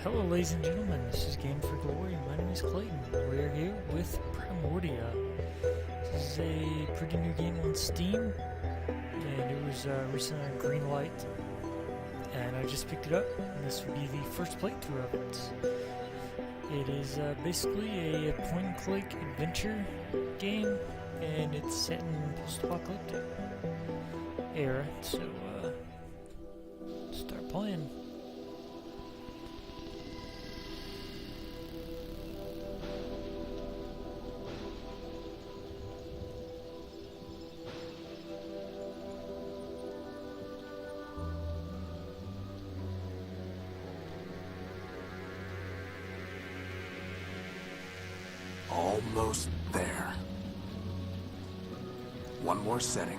Hello ladies and gentlemen, this is GaminForGlory. My name is Clayton. We're here with Primordia. This is a pretty new game on Steam, and it was recently on Greenlight, and I just picked it up, and this will be the first playthrough of it. It is basically a point-and-click adventure game, and it's set in post-apocalyptic era, so start playing. Almost there. One more setting.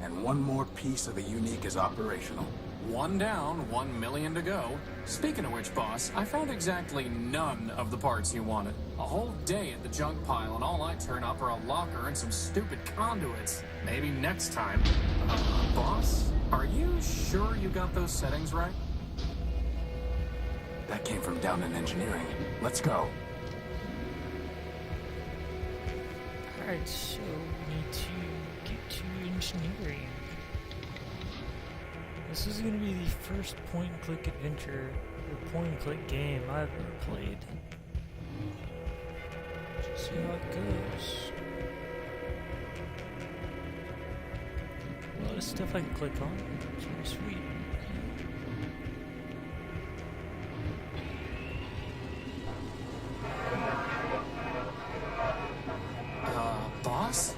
And one more piece of the unique is operational. One down, 1 million to go. Speaking of which, boss, I found exactly none of the parts you wanted. A whole day at the junk pile, and all I turn up are a locker and some stupid conduits. Maybe next time. Boss, are you sure you got those settings right? That came from down in engineering. Let's go. Alright, so we need to get to engineering. This is going to be the first point-and-click adventure, or point-and-click game I've ever played. Let's see how it goes. A lot of stuff I can click on. It's pretty sweet. Boss?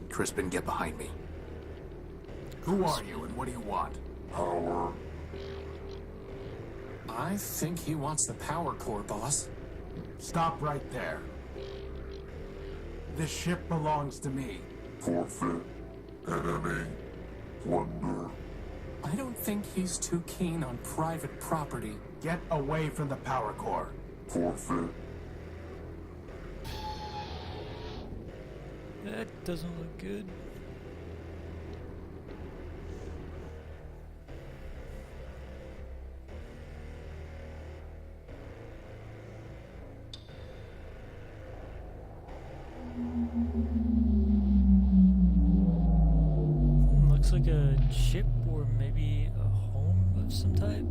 Crispin, get behind me. Who are you and what do you want? Power. I think he wants the power core, boss. Stop right there. This ship belongs to me. Forfeit. Enemy. Plunder. I don't think he's too keen on private property. Get away from the power core. Forfeit. That doesn't look good. Looks like a ship or maybe a home of some type.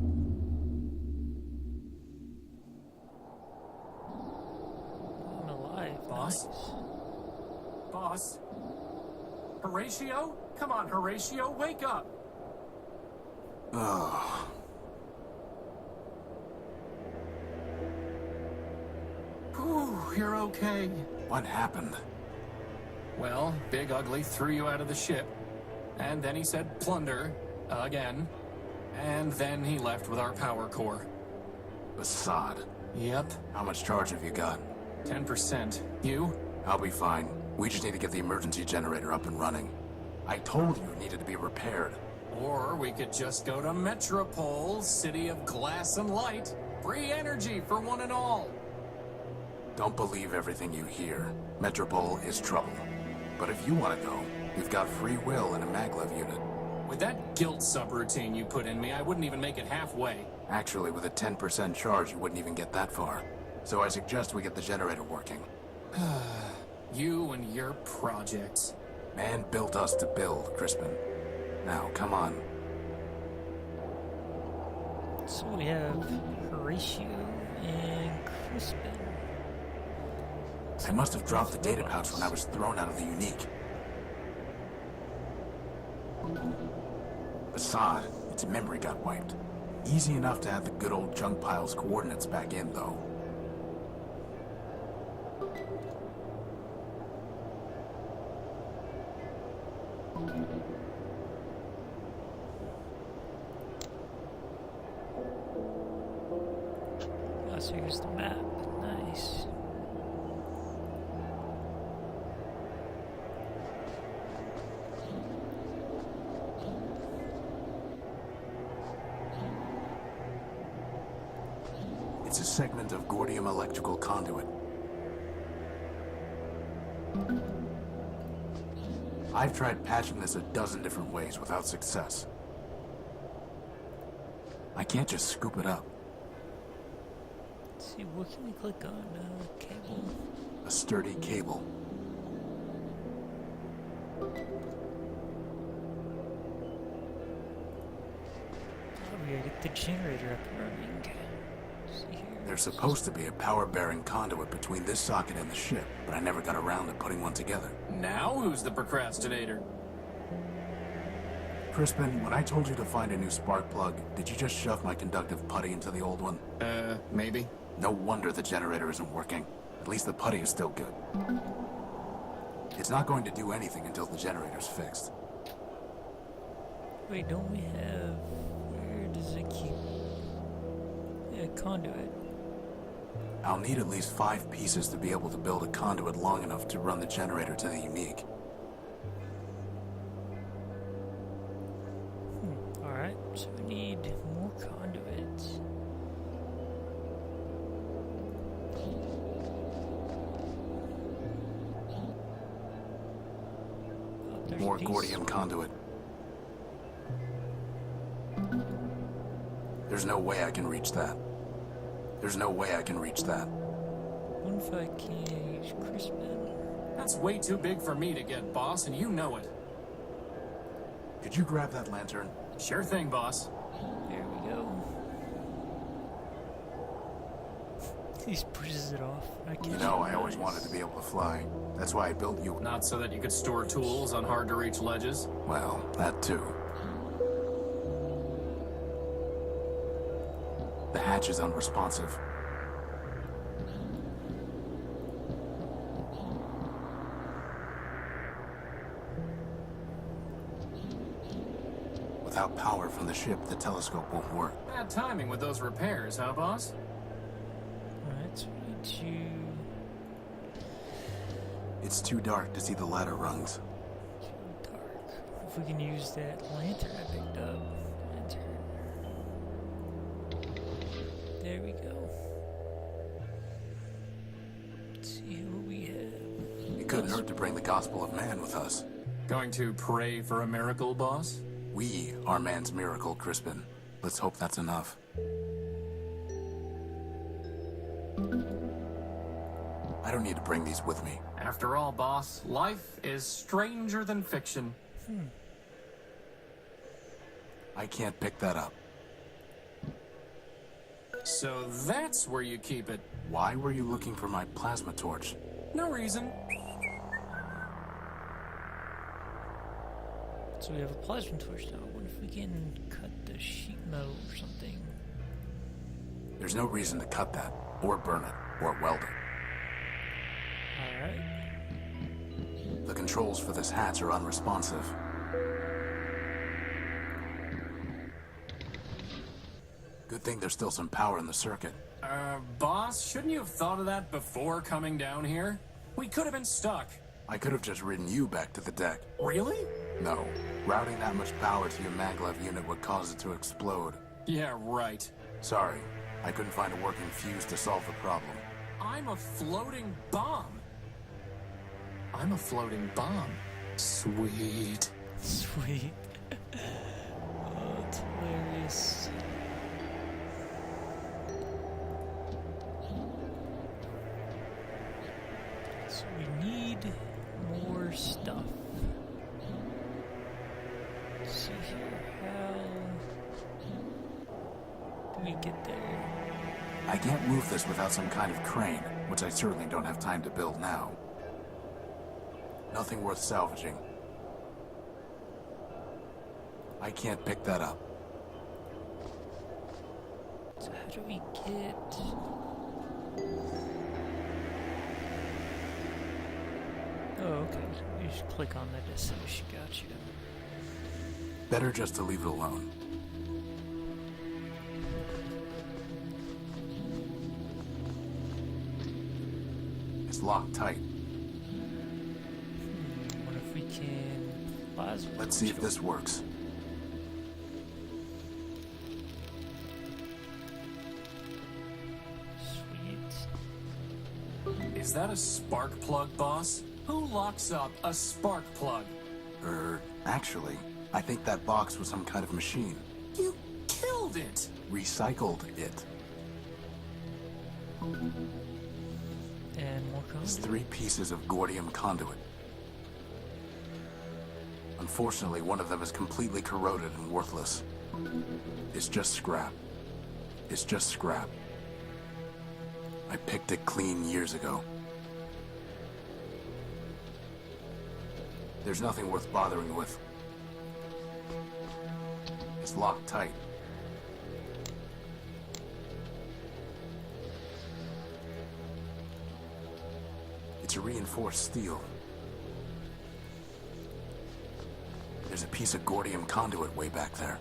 I'm alive. Boss? Nice. Boss? Horatio? Come on, Horatio, wake up! Oh. Whew, you're okay. What happened? Well, Big Ugly threw you out of the ship. And then he said plunder, again. And then he left with our power core. Assad. Yep, How much charge have you got? 10%. You? I'll be fine. We just need to get the emergency generator up and running. I told you it needed to be repaired. Or we could just go to Metropol, city of glass and light. Free energy for one and all. Don't believe everything you hear. Metropol is trouble. But if you want to go, you've got free will in a maglev unit. With that guilt subroutine you put in me, I wouldn't even make it halfway. Actually, with a 10% charge, you wouldn't even get that far. So I suggest we get the generator working. You and your projects. Man built us to build, Crispin. Now, come on. So we have Horatio and Crispin. I must have dropped the data pouch when I was thrown out of the unique. Assad, its memory got wiped. Easy enough to add the good old junk pile's coordinates back in, though. So here's the map. Nice. It's a segment of Gordium electrical conduit. I've tried patching this a dozen different ways without success. I can't just scoop it up. Let's see, what can we click on? Cable. A sturdy cable. Oh, we gotta get the generator up and running. Let's see here. There's supposed to be a power-bearing conduit between this socket and the ship, but I never got around to putting one together. Now who's the procrastinator? Crispin, when I told you to find a new spark plug, did you just shove my conductive putty into the old one? Maybe. No wonder the generator isn't working. At least the putty is still good. It's not going to do anything until the generator's fixed. Wait, don't we have... Where does it keep... Yeah, conduit. I'll need at least 5 pieces to be able to build a conduit long enough to run the generator to the unique. Alright, so we need more conduits. Oh, there's More a piece. Gordium conduit. There's no way I can reach that. There's no way I can reach that. What if I can't use Crispin? That's way too big for me to get, boss, and you know it. Could you grab that lantern? Sure thing, boss. There we go. He just pushes it off. You know, I always wanted to be able to fly. That's why I built you. Not so that you could store tools on hard-to-reach ledges. Well, that too. The hatch is unresponsive. Without power from the ship, the telescope won't work. Bad timing with those repairs, huh, boss? Alright, so we need to... It's too dark to see the ladder rungs. Too dark. If we can use that lantern I picked up. Lantern. There we go. Let's see what we have. It couldn't hurt to bring the gospel of man with us. Going to pray for a miracle, boss? We are man's miracle, Crispin. Let's hope that's enough. I don't need to bring these with me. After all, boss, life is stranger than fiction. I can't pick that up. So that's where you keep it. Why were you looking for my plasma torch? No reason. So we have a plasma torch now. What if we can cut the sheet metal or something? There's no reason to cut that, or burn it, or weld it. Alright. The controls for this hatch are unresponsive. Good thing there's still some power in the circuit. Boss, shouldn't you have thought of that before coming down here? We could have been stuck. I could have just ridden you back to the deck. Really? No. Routing that much power to your maglev unit would cause it to explode. Yeah, right. Sorry, I couldn't find a working fuse to solve the problem. I'm a floating bomb. I'm a floating bomb. Sweet. Sweet. Oh, it's hilarious. So we need more stuff. Let's see here, how do we get there? I can't move this without some kind of crane, which I certainly don't have time to build now. Nothing worth salvaging. I can't pick that up. So how do we get... Oh, okay. You just click on that. Just so she got you. Better just to leave it alone. It's locked tight. What if we can plasma? Let's see if this works. Sweet. Is that a spark plug, boss? Who locks up a spark plug? Actually, I think that box was some kind of machine. You killed it! Recycled it. And more It's conduit. 3 pieces of Gordium conduit. Unfortunately, one of them is completely corroded and worthless. It's just scrap. It's just scrap. I picked it clean years ago. There's nothing worth bothering with. It's locked tight. It's a reinforced steel. There's a piece of Gordium conduit way back there.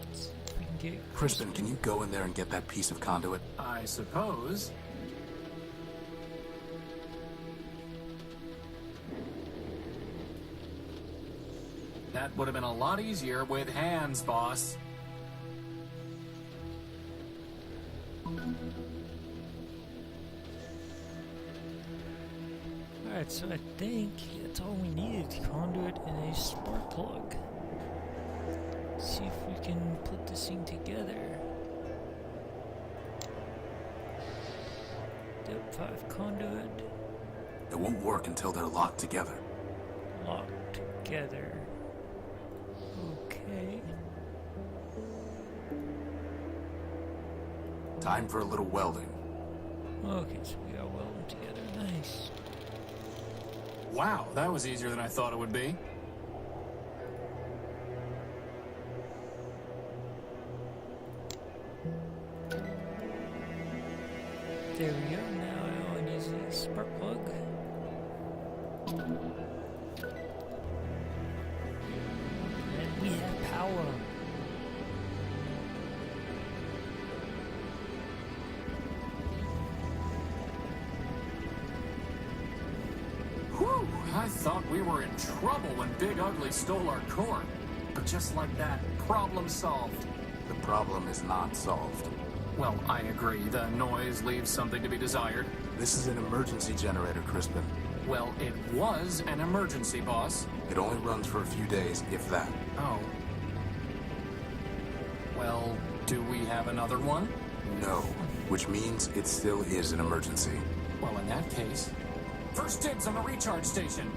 Let's see if we can get Crispin, can you go in there and get that piece of conduit? I suppose. That would have been a lot easier with hands, boss. Alright, so I think that's all we needed. Conduit and a spark plug. Let's see if we can put this thing together. Depth 5 conduit. It won't work until they're locked together. Locked together. Okay. Time for a little welding. Okay, so we got welding together. Nice. Wow, that was easier than I thought it would be. There we go. Now all I need is a spark plug. And we have power. Whew, I thought we were in trouble when Big Ugly stole our core. But just like that, problem solved. The problem is not solved. Well, I agree. The noise leaves something to be desired. This is an emergency generator, Crispin. Well, it was an emergency, boss. It only runs for a few days, if that. Oh. Well, do we have another one? No. Which means it still is an emergency. Well, in that case, first dibs on the recharge station.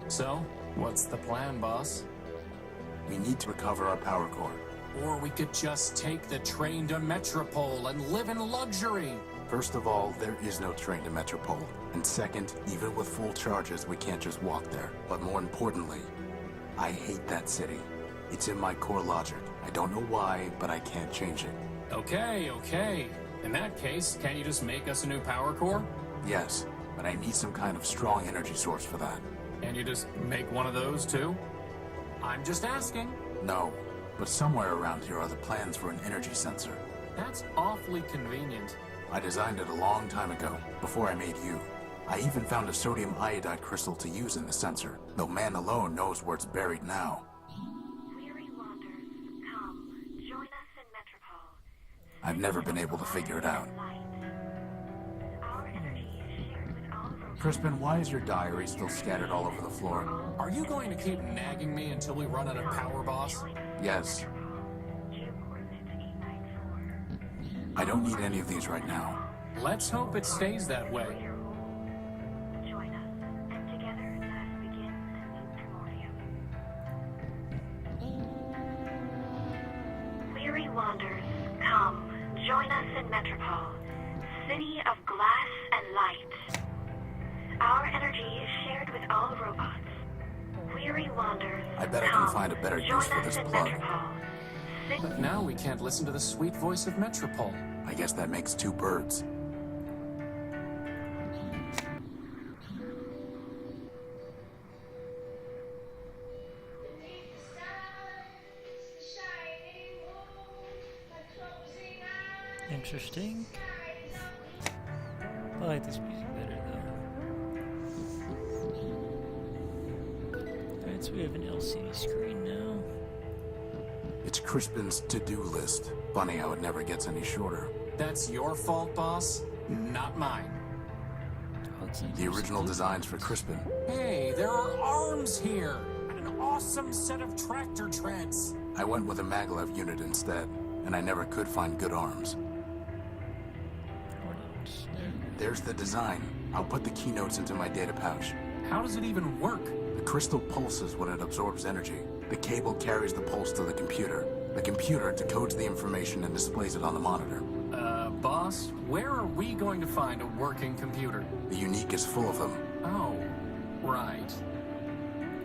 So, what's the plan, boss? We need to recover our power core. Or we could just take the train to Metropol and live in luxury. First of all, there is no train to Metropol. And second, even with full charges, we can't just walk there. But more importantly, I hate that city. It's in my core logic. I don't know why, but I can't change it. Okay. In that case, can't you just make us a new power core? Yes, but I need some kind of strong energy source for that. Can you just make one of those, too? I'm just asking. No, but somewhere around here are the plans for an energy sensor. That's awfully convenient. I designed it a long time ago, before I made you. I even found a sodium iodide crystal to use in the sensor, though man alone knows where it's buried now. Weary wanderers, come, join us in Metropol. I've never been able to figure it out. Our energy is shared with all robots. Crispin, why is your diary still scattered all over the floor? Are you going to keep nagging me until we run out of power, boss? Yes. I don't need any of these right now. Let's hope it stays that way. Join us, and together let us begin a new Primordia. Weary wanderers, come, join us in Metropol, city of glass and light. Our energy is shared with all robots. Weary wanderers, I bet I can find a better use for this plug. But now we can't listen to the sweet voice of Metropol. I guess that makes 2 birds. Interesting. I like this music better though. Alright, so we have an LCD screen now. It's Crispin's to-do list. Funny how it never gets any shorter. That's your fault, boss, not mine. The original designs for Crispin. Hey, there are arms here! And an awesome set of tractor treads! I went with a maglev unit instead, and I never could find good arms. There's the design. I'll put the keynotes into my data pouch. How does it even work? The crystal pulses when it absorbs energy. The cable carries the pulse to the computer. The computer decodes the information and displays it on the monitor. Boss, where are we going to find a working computer? The Unique is full of them. Oh, right.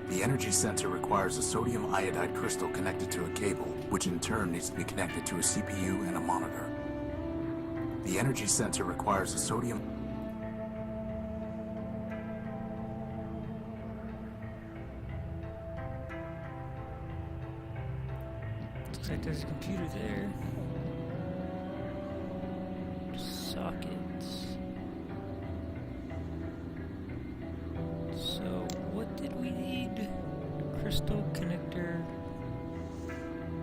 The energy sensor requires a sodium iodide crystal connected to a cable, which in turn needs to be connected to a CPU and a monitor. The energy sensor requires a sodium... Looks like there's a computer there. Sockets. So, what did we need? Crystal connector,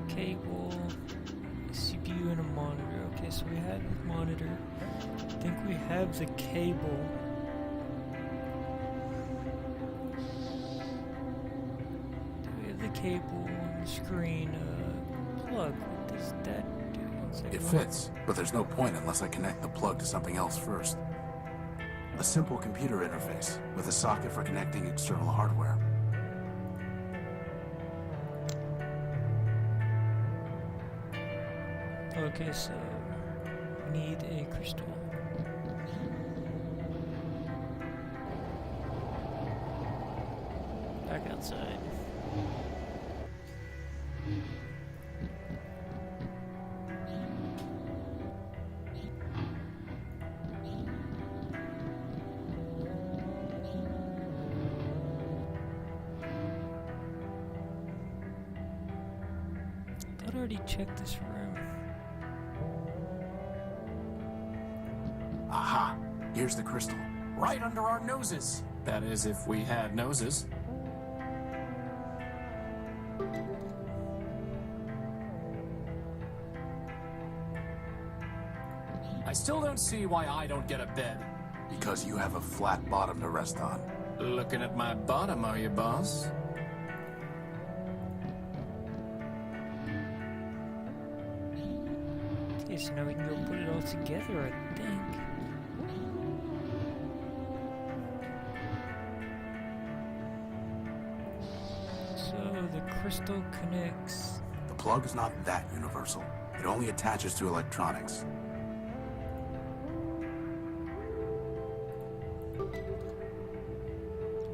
cable, CPU, and a monitor. Okay, so we have the monitor. I think we have the cable. We have the cable on the screen. Plug. What does that do? It fits, but there's no point unless I connect the plug to something else first. A simple computer interface with a socket for connecting external hardware. Okay, so we need a crystal. Back outside. I already checked this room. Aha! Here's the crystal. Right under our noses. That is, if we had noses. I still don't see why I don't get a bed. Because you have a flat bottom to rest on. Looking at my bottom, are you, boss? Okay, so now we can go put it all together, I think. So the crystal connects. The plug is not that universal. It only attaches to electronics.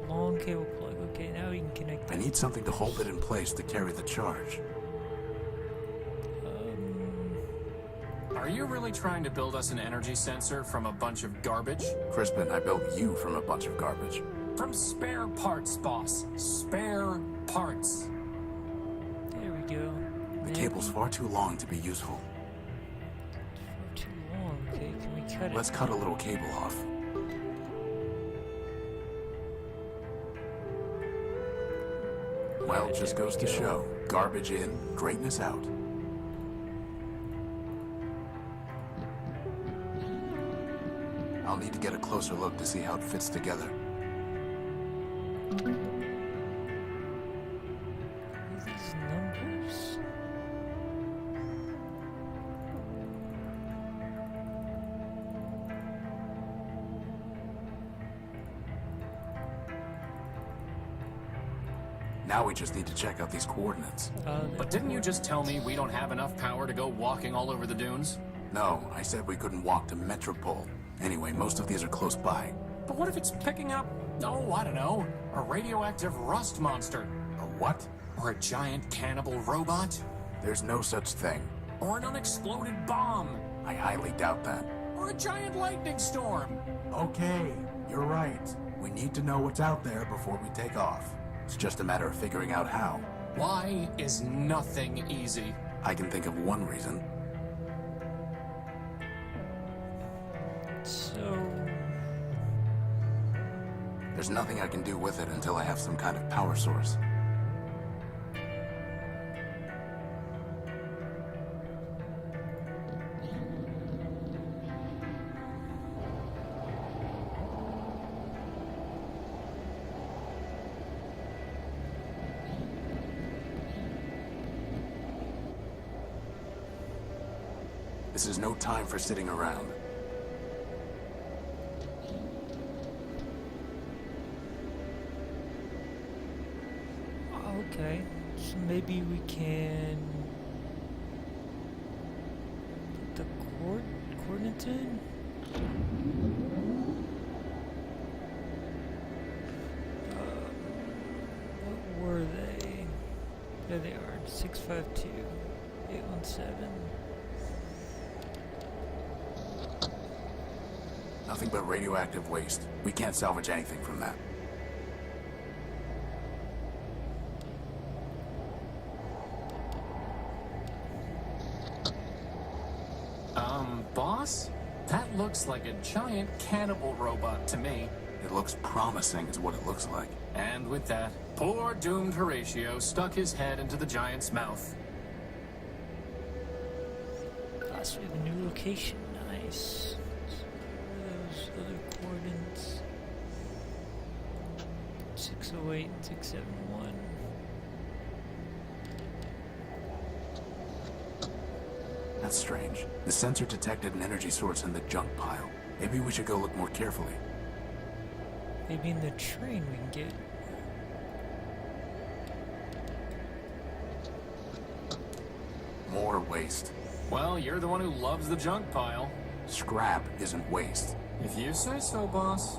Long cable plug. Okay, now we can connect I it. need something to hold it in place to carry the charge. Are you really trying to build us an energy sensor from a bunch of garbage? Crispin, I built you from a bunch of garbage. From spare parts, boss. Spare parts. There we go. The cable's far too long to be useful. Too long. Okay, can we cut it? Let's cut a little cable off. Well, just goes to show. Garbage in, greatness out. I'll need to get a closer look to see how it fits together. These numbers. Now we just need to check out these coordinates. But didn't you just tell me we don't have enough power to go walking all over the dunes? No, I said we couldn't walk to Metropol. Anyway, most of these are close by. But what if it's picking up, oh, I don't know, a radioactive rust monster? A what? Or a giant cannibal robot? There's no such thing. Or an unexploded bomb? I highly doubt that. Or a giant lightning storm? Okay, you're right. We need to know what's out there before we take off. It's just a matter of figuring out how. Why is nothing easy? I can think of one reason. So, There's nothing I can do with it until I have some kind of power source. This is no time for sitting around. Okay, so maybe we can put the coordinates in? What were they? There they are, 652, 817. Nothing but radioactive waste. We can't salvage anything from that. Boss? That looks like a giant cannibal robot to me. It looks promising is what it looks like. And with that, poor doomed Horatio stuck his head into the giant's mouth. Last we have a new location, nice. So those other coordinates, 608 and 671. That's strange. The sensor detected an energy source in the junk pile. Maybe we should go look more carefully. Maybe in the train we can get. More waste. Well, you're the one who loves the junk pile. Scrap isn't waste. If you say so, boss.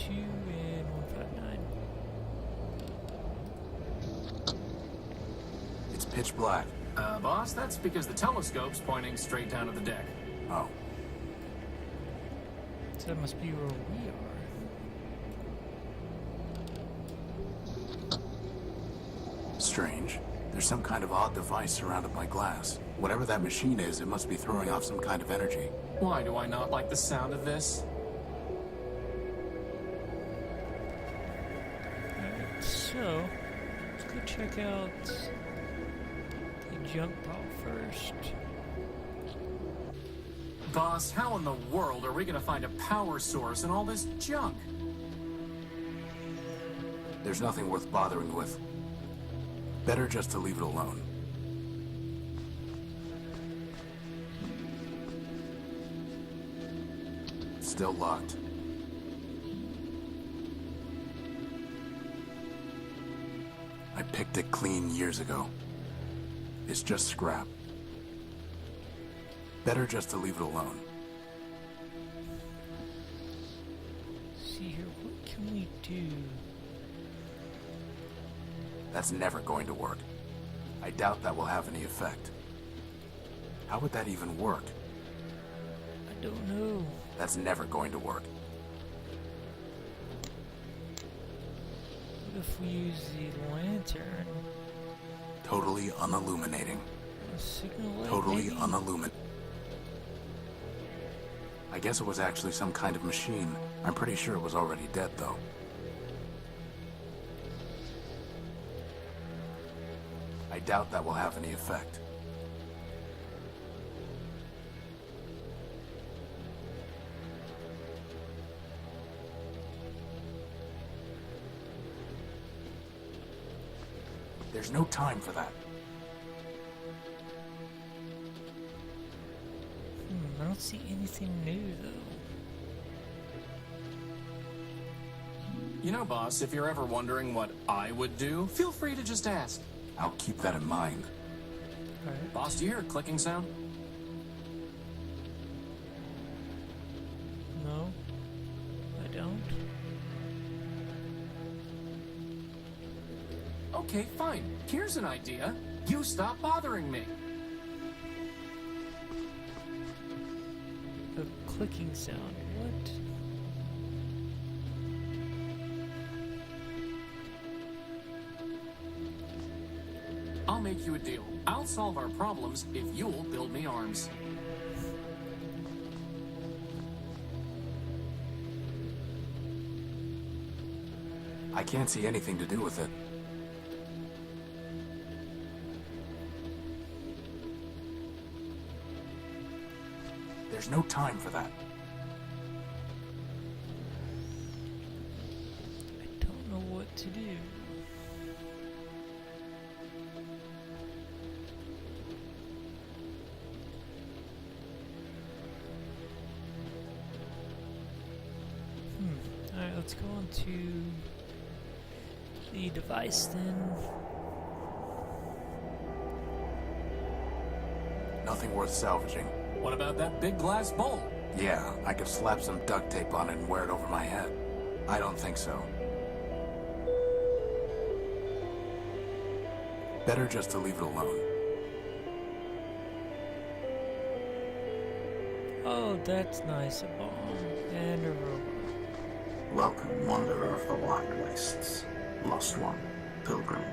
And 159. It's pitch black. Boss, that's because the telescope's pointing straight down to the deck. Oh. So that must be where we are. Strange. There's some kind of odd device surrounded by glass. Whatever that machine is, it must be throwing off some kind of energy. Why do I not like the sound of this? Alright, so let's go check out the junk pile first. Boss, how in the world are we gonna find a power source in all this junk? There's nothing worth bothering with. Better just to leave it alone. Still locked. I picked it clean years ago. It's just scrap. Better just to leave it alone. See here, what can we do? That's never going to work. I doubt that will have any effect. How would that even work? I don't know. That's never going to work. What if we use the lantern? Totally unilluminating. A signal light, Totally maybe? unilluminating. I guess it was actually some kind of machine. I'm pretty sure it was already dead, though. I doubt that will have any effect. There's no time for that. I don't see anything new, though. You know, boss, if you're ever wondering what I would do, feel free to just ask. I'll keep that in mind. Alright. Boss, do you hear a clicking sound? No, I don't. Okay, fine. Here's an idea. You stop bothering me. A clicking sound. What? I'll make you a deal. I'll solve our problems if you'll build me arms. I can't see anything to do with it. There's no time for that. what to do. Alright, let's go on to the device then. Nothing worth salvaging. What about that big glass bowl? Yeah, I could slap some duct tape on it and wear it over my head. I don't think so. Better just to leave it alone. Oh, that's nice. A bomb and a robot. Welcome, wanderer of the wide wastes, lost one, pilgrim.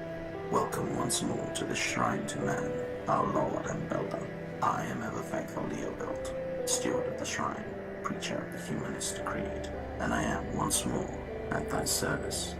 Welcome once more to the shrine to man, our lord and builder. I am ever faithful Nullbuilt, steward of the shrine, preacher of the humanist creed, and I am once more at thy service.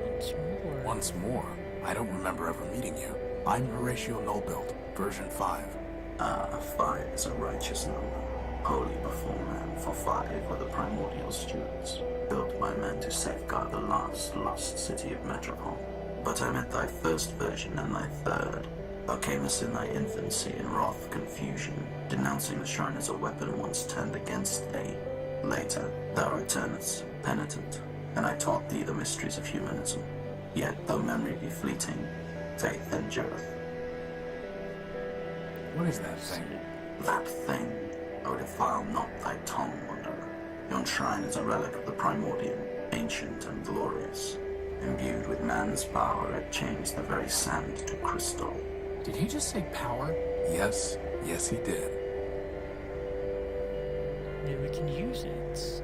Once more. Once more? I don't remember ever meeting you. I'm Horatio Nullbuilt, version 5. 5 is a righteous number, holy before man, for 5 were the primordial stewards, built by men to safeguard the last lost city of Metropol. But I met thy first version and thy third. Thou camest in thy infancy in wrath confusion, denouncing the shrine as a weapon once turned against thee. Later, thou returnest, penitent, and I taught thee the mysteries of humanism. Yet, though memory be fleeting, faith endureth. What is that thing? That thing, O defile not thy tongue, wanderer. Yon shrine is a relic of the Primordian, ancient and glorious. Imbued with man's power, it changed the very sand to crystal. Did he just say power? Yes, he did. Maybe we can use it.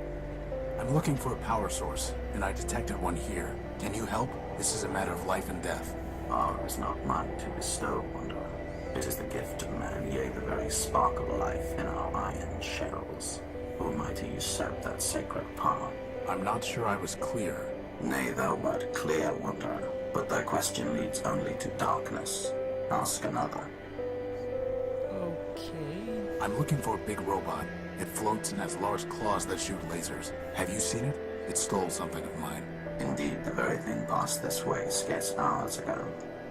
I'm looking for a power source, and I detected one here. Can you help? This is a matter of life and death. Power is not mine to bestow, wanderer. It is the gift of man, yea, the very spark of life in our iron shells. Who am I to usurp that sacred power? I'm not sure I was clear. Nay, thou wert clear, wanderer, but thy question leads only to darkness. Ask another. Okay. I'm looking for a big robot. It floats and has large claws that shoot lasers. Have you seen it? It stole something of mine. Indeed, the very thing passed this way scarce hours ago.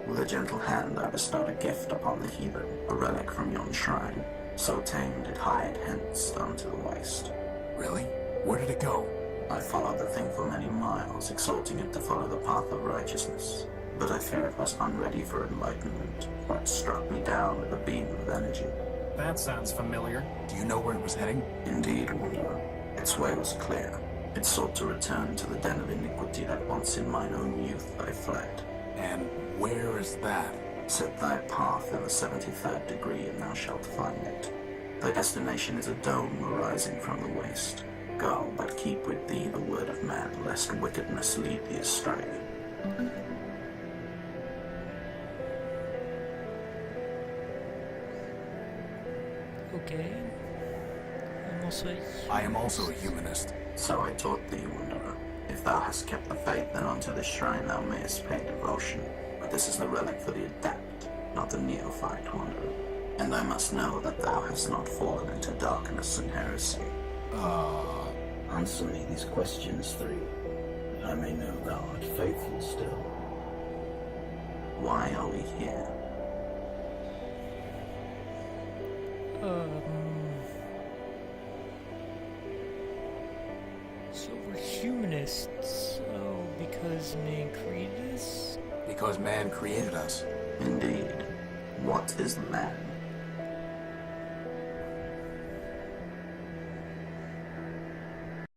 With a gentle hand I bestowed a gift upon the heathen, a relic from yon shrine. So tamed it hied hence down to the waste. Really? Where did it go? I followed the thing for many miles, exhorting it to follow the path of righteousness. But I fear it was unready for enlightenment, for it struck me down with a beam of energy. That sounds familiar. Do you know where it was heading? Indeed, wanderer. Its way was clear. It sought to return to the den of iniquity that once in mine own youth I fled. And where is that? Set thy path in the 73rd degree, and thou shalt find it. Thy destination is a dome arising from the waste. Go, but keep with thee the word of man, lest wickedness lead thee astray. Okay. I am also a humanist. So I taught thee, wanderer. If thou hast kept the faith, then unto this shrine thou mayest pay devotion. But this is the relic for the adept, not the neophyte, wanderer. And I must know that thou hast not fallen into darkness and heresy. Answer me these questions 3, that I may know thou art faithful still. Why are we here? So we're humanists. Oh, because man created us? Because man created us. Indeed. What is man?